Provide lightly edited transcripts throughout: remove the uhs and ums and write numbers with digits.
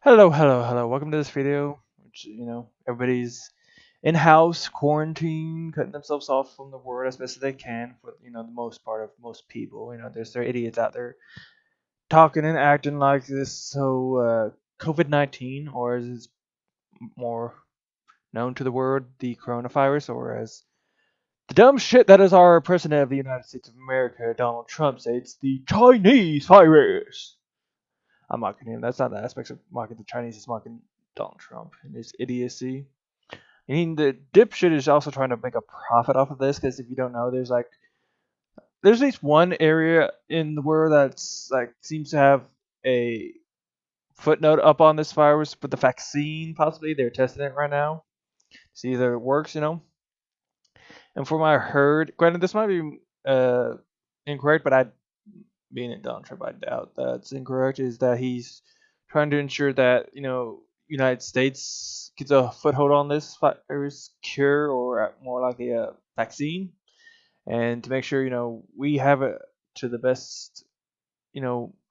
Hello, hello, hello. Welcome to this video. Which, everybody's in house, quarantine, cutting themselves off from the world as best as they can for, the most part of most people. There's there idiots out there talking and acting like this. So, COVID-19, or as it's more known to the world, the coronavirus, or as the dumb shit that is our president of the United States of America, Donald Trump, says, the Chinese virus. I'm mocking him. That's not the aspects of mocking the Chinese. It's mocking Donald Trump and his idiocy. I mean, the dipshit is also trying to make a profit off of this because if you don't know, there's at least one area in the world that's like seems to have a footnote up on this virus, but the vaccine possibly they're testing it right now. See if it works. And from what I heard, granted this might be incorrect, but I being a Donald Trump, I doubt that's incorrect. Is that he's trying to ensure that United States gets a foothold on this virus cure or more likely a vaccine, and to make sure we have it to the best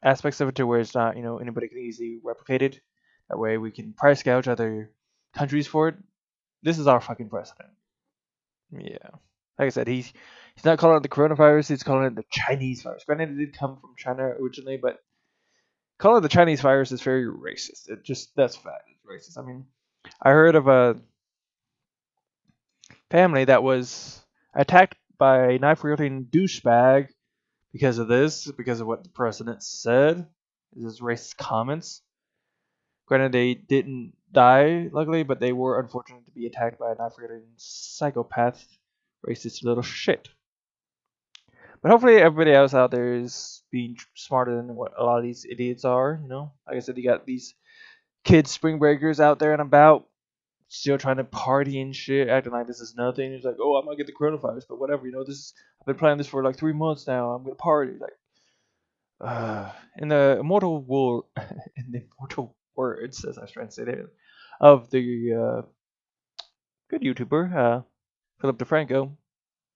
aspects of it to where it's not anybody can easily replicate it. That way we can price gouge other countries for it. This is our fucking president. Yeah. Like I said, he's not calling it the coronavirus. He's calling it the Chinese virus. Granted, it did come from China originally, but calling it the Chinese virus is very racist. It just that's fact. It's racist. I mean, I heard of a family that was attacked by a knife-wielding douchebag because of this, because of what the president said, his racist comments. Granted, they didn't die, luckily, but they were unfortunate to be attacked by a knife-wielding psychopath, racist little shit. But hopefully everybody else out there is being smarter than what a lot of these idiots are. Like I said, you got these kids, spring breakers out there and about, still trying to party and shit, acting like this is nothing. It's like, oh, I'm gonna get the coronavirus, but whatever. I've been planning this for like 3 months now. I'm gonna party. Like, in the immortal war, in the immortal words, as I was trying to say there, of the good YouTuber, Philip DeFranco.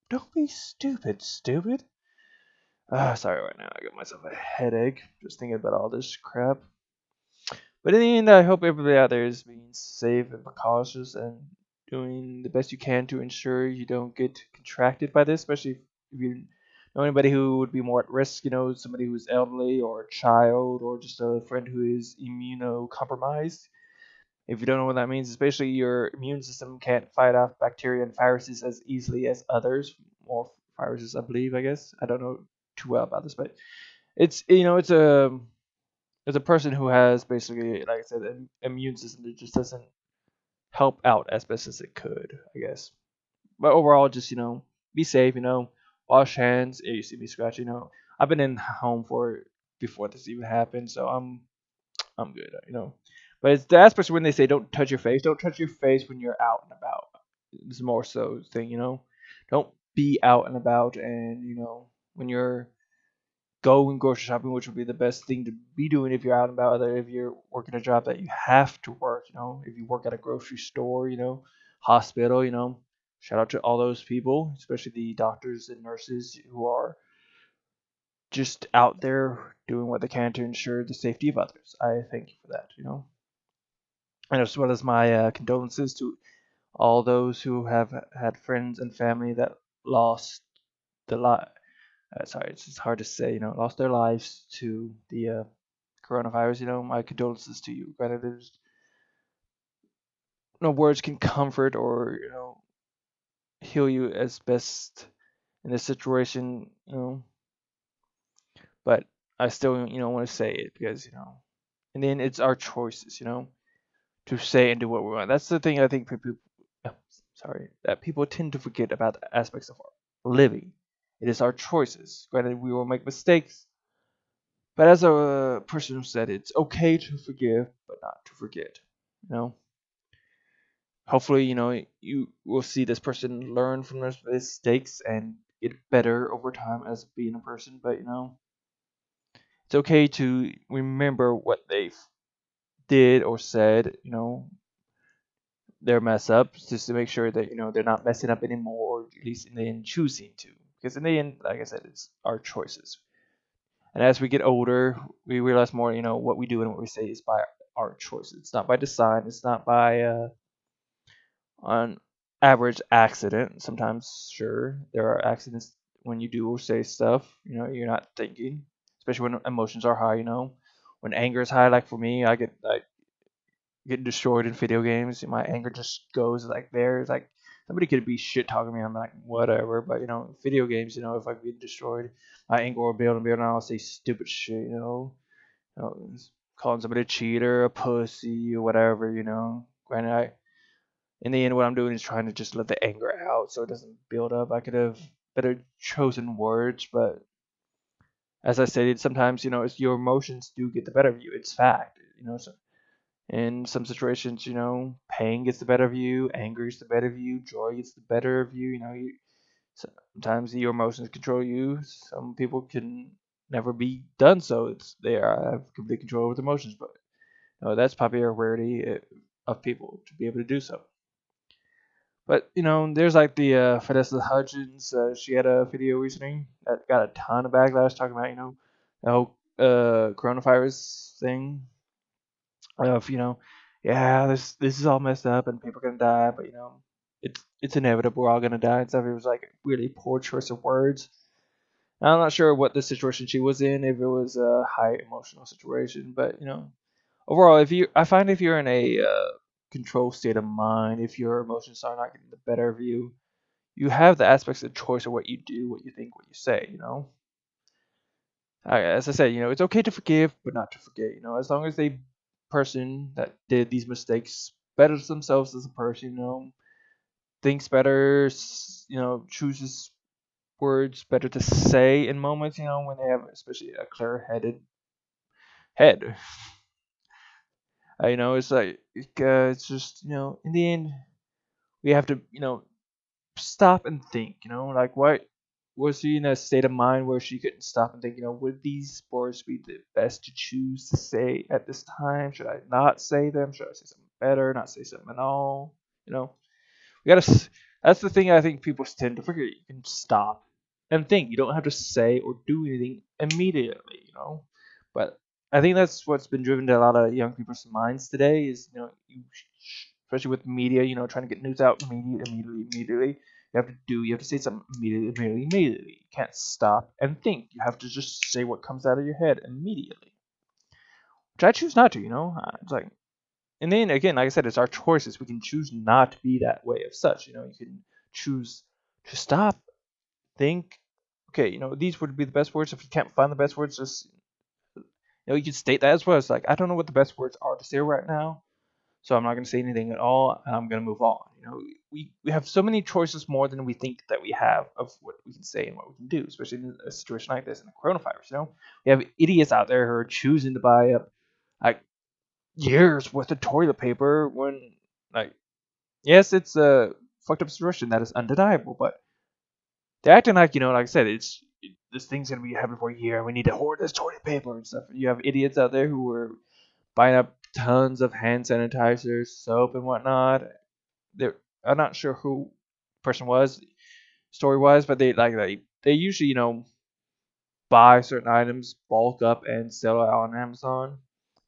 Don't be stupid, stupid. Sorry, right now I got myself a headache just thinking about all this crap. But in the end, I hope everybody out there is being safe and cautious and doing the best you can to ensure you don't get contracted by this, especially if you know anybody who would be more at risk, somebody who's elderly or a child or just a friend who is immunocompromised. If you don't know what that means, especially your immune system can't fight off bacteria and viruses as easily as others. More viruses, I believe, I guess. I don't know too well about this, but it's a person who has basically, like I said, an immune system that just doesn't help out as best as it could, I guess. But overall, just be safe. Wash hands. Yeah, you see me scratching. I've been in home for before this even happened, so I'm good. But it's the aspects when they say don't touch your face. Don't touch your face when you're out and about. It's more so thing. Don't be out and about, and when you're going grocery shopping, which would be the best thing to be doing if you're out and about. Other if you're working a job that you have to work, if you work at a grocery store, hospital, shout out to all those people, especially the doctors and nurses who are just out there doing what they can to ensure the safety of others. I thank you for that. And as well as my condolences to all those who have had friends and family that lost the sorry, it's just hard to say, lost their lives to the coronavirus. My condolences to you. Granted, there's no words can comfort or heal you as best in this situation. But I still want to say it because and then it's our choices. To say and do what we want. That's the thing I think people, sorry, that people tend to forget about the aspects of our living. It is our choices. Granted, we will make mistakes, but as a person who said it's okay to forgive, but not to forget. You know, hopefully, you will see this person learn from their mistakes and get better over time as being a person. But it's okay to remember what they did or said. Their mess ups just to make sure that they're not messing up anymore, or at least in the end choosing to. Because in the end, like I said, it's our choices. And as we get older, we realize more. What we do and what we say is by our choices. It's not by design. It's not by on average accident. Sometimes, sure, there are accidents when you do or say stuff. You're not thinking, especially when emotions are high. When anger is high, like for me, I get like getting destroyed in video games. My anger just goes like there. It's like somebody could be shit talking me. I'm like whatever. But video games. If I get destroyed, my anger will build and build, and I'll say stupid shit. Calling somebody a cheater, a pussy, or whatever. Granted, in the end, what I'm doing is trying to just let the anger out so it doesn't build up. I could have better chosen words, but as I stated, sometimes it's your emotions do get the better of you. It's fact. So in some situations, pain gets the better of you, anger gets the better of you, joy gets the better of you. Sometimes your emotions control you. Some people can never be done so. They have complete control over their emotions, but that's probably a rarity of people to be able to do so. But there's like the Vanessa Hudgens. She had a video recently that got a ton of backlash talking about the whole coronavirus thing of yeah, this is all messed up and people are gonna die, but it's inevitable. We're all gonna die and stuff. It was like a really poor choice of words. And I'm not sure what the situation she was in, if it was a high emotional situation, but overall, I find if you're in a control state of mind, if your emotions are not getting the better of you, you have the aspects of choice of what you do, what you think, what you say. As I said, it's okay to forgive, but not to forget. As long as the person that did these mistakes betters themselves as a person, thinks better, chooses words better to say in moments, when they have especially a clear-headed head. It's like it's just in the end we have to stop and think. Like what was she in a state of mind where she couldn't stop and think? Would these words be the best to choose to say at this time? Should I not say them? Should I say something better? Not say something at all? You know, we gotta. That's the thing I think people tend to forget. You can stop and think. You don't have to say or do anything immediately. But I think that's what's been driven to a lot of young people's minds today. Is especially with media. Trying to get news out immediately. You have to say something immediately. You can't stop and think. You have to just say what comes out of your head immediately. Which I choose not to. It's like, and then again, like I said, it's our choices. We can choose not to be that way of such. You can choose to stop, think. Okay, these would be the best words. If you can't find the best words, just you can state that as well. It's like I don't know what the best words are to say right now, so I'm not going to say anything at all, and I'm going to move on. We have so many choices more than we think that we have of what we can say and what we can do, especially in a situation like this in the coronavirus. We have idiots out there who are choosing to buy up like years worth of toilet paper when like yes, it's a fucked up situation that is undeniable, but they're acting like like I said, this thing's gonna be happening for a year. We need to hoard this toilet paper and stuff. You have idiots out there who are buying up tons of hand sanitizer, soap, and whatnot. I'm not sure who the person was, story wise, but they usually buy certain items, bulk up, and sell it on Amazon.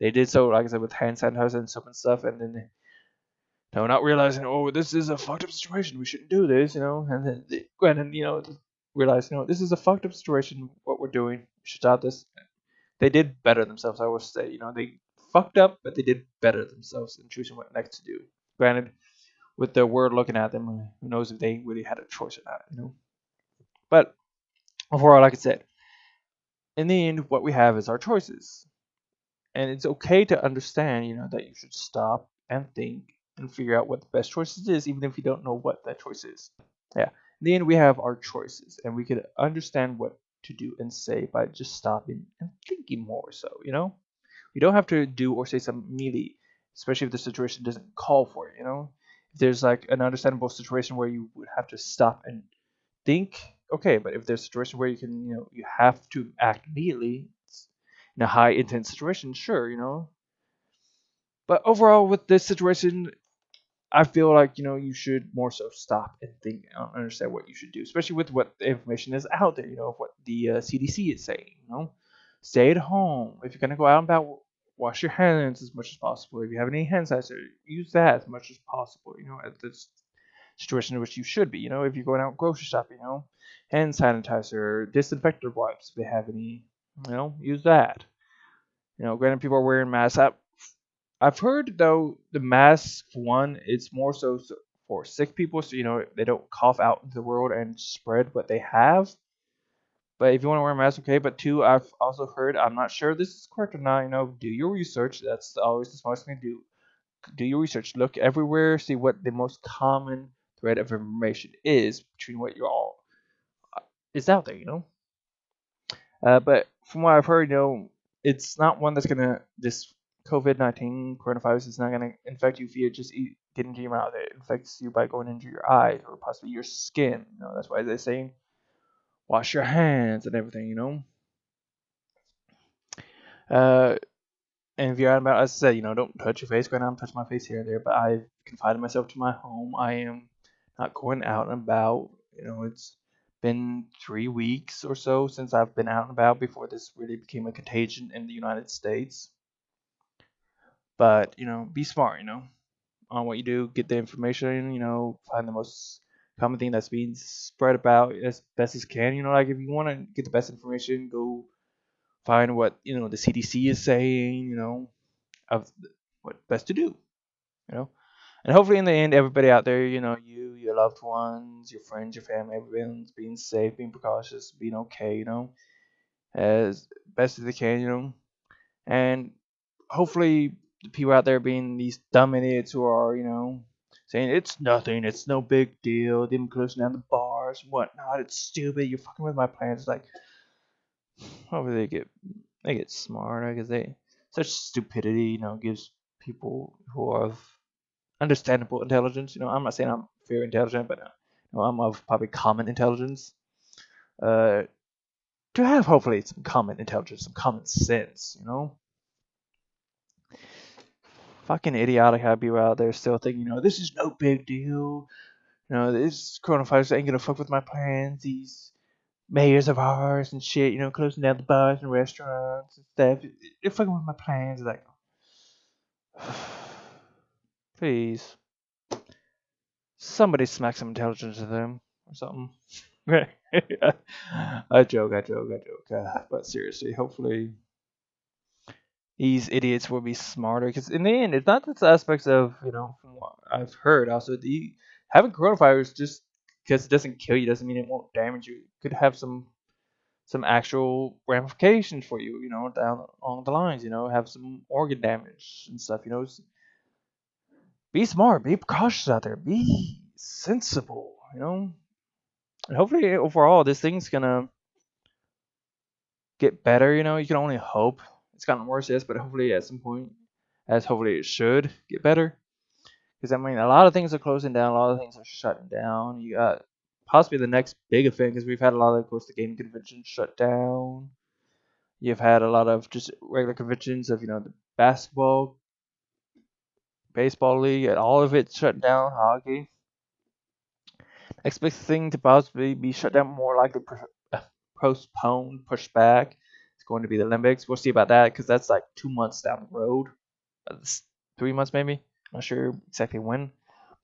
They did so, like I said, with hand sanitizer and soap and stuff, and then not realizing, oh, this is a fucked up situation. We shouldn't do this, and then they went and realize, this is a fucked up situation. What we're doing, we should stop this. They did better themselves. I would say, they fucked up, but they did better themselves in choosing what next to do. Granted, with the world looking at them, who knows if they really had a choice or not. But overall, like I said, in the end, what we have is our choices, and it's okay to understand, that you should stop and think and figure out what the best choices is, even if you don't know what that choice is. Yeah. In the end, we have our choices, and we could understand what to do and say by just stopping and thinking more. So, we don't have to do or say something immediately, especially if the situation doesn't call for it. If there's like an understandable situation where you would have to stop and think, okay, but if there's a situation where you can, you have to act immediately in a high intense situation, sure. But overall, with this situation, I feel like you should more so stop and think and understand what you should do, especially with what the information is out there. Of what the CDC is saying. Stay at home if you're gonna go out and about. wash your hands as much as possible. If you have any hand sanitizer, use that as much as possible. At this situation in which you should be. If you're going out grocery shopping, hand sanitizer, disinfectant wipes, if they have any, use that. Granted, people are wearing masks. I've heard though the mask for one, it's more so for sick people, so they don't cough out into the world and spread what they have. But if you want to wear a mask, okay. But two, I've also heard, I'm not sure this is correct or not. Do your research. That's always the smartest thing to do. Do your research. Look everywhere. See what the most common thread of information is between what you all is out there. But from what I've heard, it's not one that's gonna this COVID-19 coronavirus is not gonna infect you if you just get into your mouth. It infects you by going into your eyes or possibly your skin. That's why they're saying wash your hands and everything. Uh, and if you're out and about, as I said, don't touch your face. Go I'm touch my face here and there. But I've confined myself to my home. I am not going out and about. It's been 3 weeks or so since I've been out and about before this really became a contagion in the United States. But be smart. On what you do, get the information. Find the most common thing that's being spread about as best as can. Like if you want to get the best information, go find what the CDC is saying. Of what best to do. You know, and hopefully in the end, everybody out there, you, your loved ones, your friends, your family, everyone's being safe, being precautious, being okay. As best as they can. And hopefully the people out there being these dumb idiots who are, saying it's nothing, it's no big deal, them closing down the bars, whatnot, it's stupid, you're fucking with my plans. It's like, hopefully they get smarter because such stupidity, gives people who are of understandable intelligence. I'm not saying I'm very intelligent, but I'm of probably common intelligence. Uh, to have hopefully some common intelligence, some common sense. Fucking idiotic how people out there still thinking, this is no big deal. This coronavirus ain't gonna fuck with my plans. These mayors of ours and shit, closing down the bars and restaurants and stuff. They're fucking with my plans. Like, please, somebody smack some intelligence to them or something. I joke. But seriously, hopefully these idiots will be smarter because in the end, it's not just aspects of from what I've heard. Also, the having coronavirus just because it doesn't kill you doesn't mean it won't damage you. It could have some actual ramifications for you. Down along the lines. Have some organ damage and stuff. Be smart, be cautious out there, be sensible. And hopefully overall this thing's gonna get better. You can only hope. It's gotten worse, yes, but hopefully at some point, as hopefully it should get better. Because a lot of things are closing down, a lot of things are shutting down. You got possibly the next big event because we've had a lot of, course, the gaming conventions shut down. You've had a lot of just regular conventions of the basketball, baseball league, and all of it shut down. Hockey. Next big thing to possibly be shut down, more likely postponed, pushed back. It's going to be the Olympics. We'll see about that because that's like 2 months down the road. It's 3 months maybe. I'm not sure exactly when,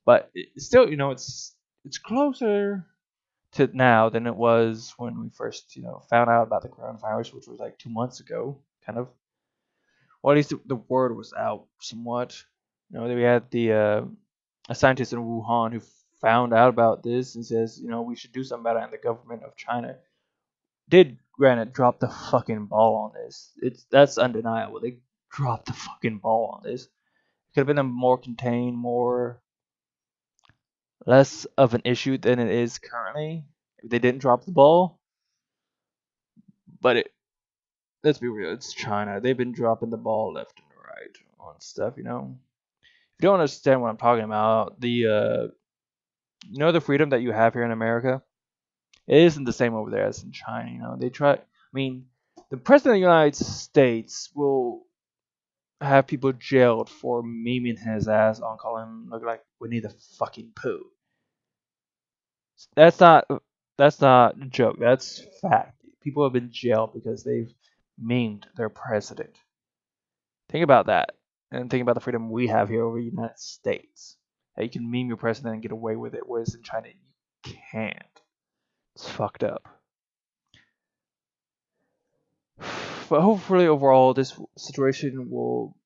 but it's still, it's closer to now than it was when we first, found out about the coronavirus, which was like 2 months ago, kind of. Well, at least the word was out somewhat. We had a scientist in Wuhan who found out about this and says, we should do something about it. And the government of China did, granted, drop the fucking ball on this. That's undeniable. They dropped the fucking ball on this. It could have been a more contained, more less of an issue than it is currently if they didn't drop the ball. But let's be real, it's China. They've been dropping the ball left and right on stuff. If you don't understand what I'm talking about, the freedom that you have here in America, it isn't the same over there as in China. They try. I mean, the president of the United States will have people jailed for memeing his ass on calling him look like Winnie the fucking Pooh. That's not that's not a joke. That's fact. People have been jailed because they've memed their president. Think about that, and think about the freedom we have here over the United States. That you can meme your president and get away with it, whereas in China you can't. It's fucked up. But hopefully, overall, this situation will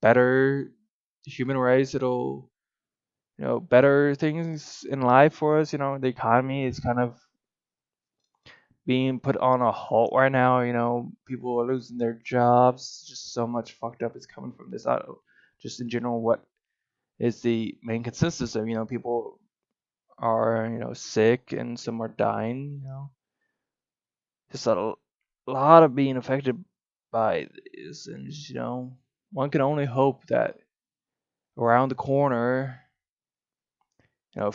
better the human race. It'll, better things in life for us. The economy is kind of being put on a halt right now. People are losing their jobs. Just so much fucked up is coming from this. Just in general, what is the main consensus of, people are, sick and some are dying. Just a lot of being affected by this, and one can only hope that around the corner,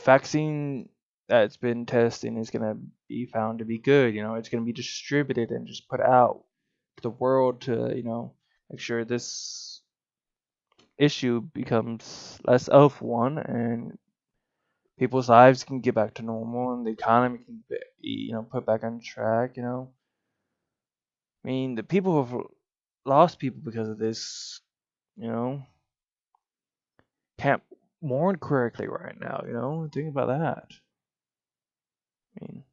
vaccine that's been testing is gonna be found to be good. It's gonna be distributed and just put out to the world to, make sure this issue becomes less of one, and people's lives can get back to normal, and the economy can be, put back on track. I mean, the people who've lost people because of this, you know, can't mourn correctly right now. Think about that. I mean,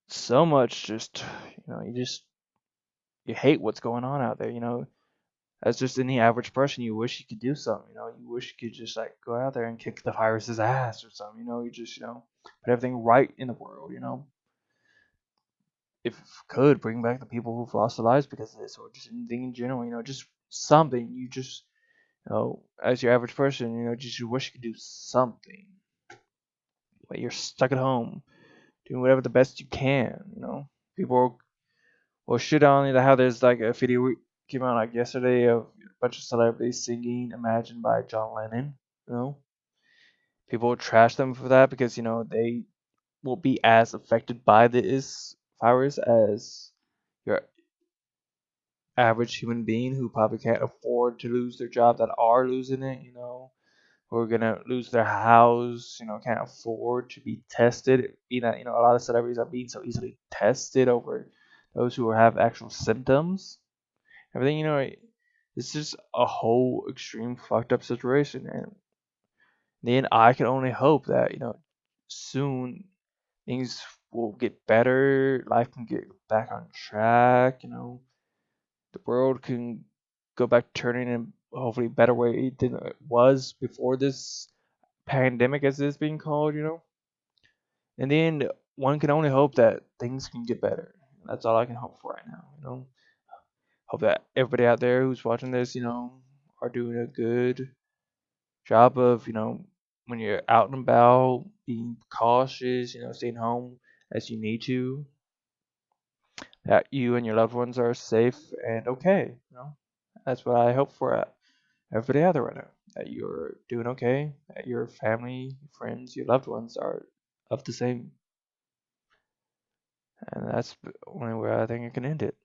so much just, you hate what's going on out there. As just any average person, you wish you could do something. You wish you could just like go out there and kick the virus's ass or something. You just, put everything right in the world. If could bring back the people who've lost their lives because of this, or just anything in general. Just something. You just, as your average person, just you wish you could do something. But you're stuck at home doing whatever the best you can. People will shit on you. How there's like a video came out like yesterday of a bunch of celebrities singing "Imagine" by John Lennon. You know, people will trash them for that because they won't be as affected by this virus as your average human being who probably can't afford to lose their job that are losing it. Who are gonna lose their house. Can't afford to be tested. Being that a lot of celebrities are being so easily tested over those who have actual symptoms. Everything, it's just a whole extreme fucked up situation. And then I can only hope that, soon things will get better, life can get back on track, the world can go back to turning in hopefully a better way than it was before this pandemic, as it's being called. In the end, one can only hope that things can get better. That's all I can hope for right now. Hope that everybody out there who's watching this, are doing a good job of, when you're out and about, being cautious, staying home as you need to, that you and your loved ones are safe and okay. That's what I hope for everybody out there right now. That you're doing okay, that your family, friends, your loved ones are of the same. And that's only where I think I can end it.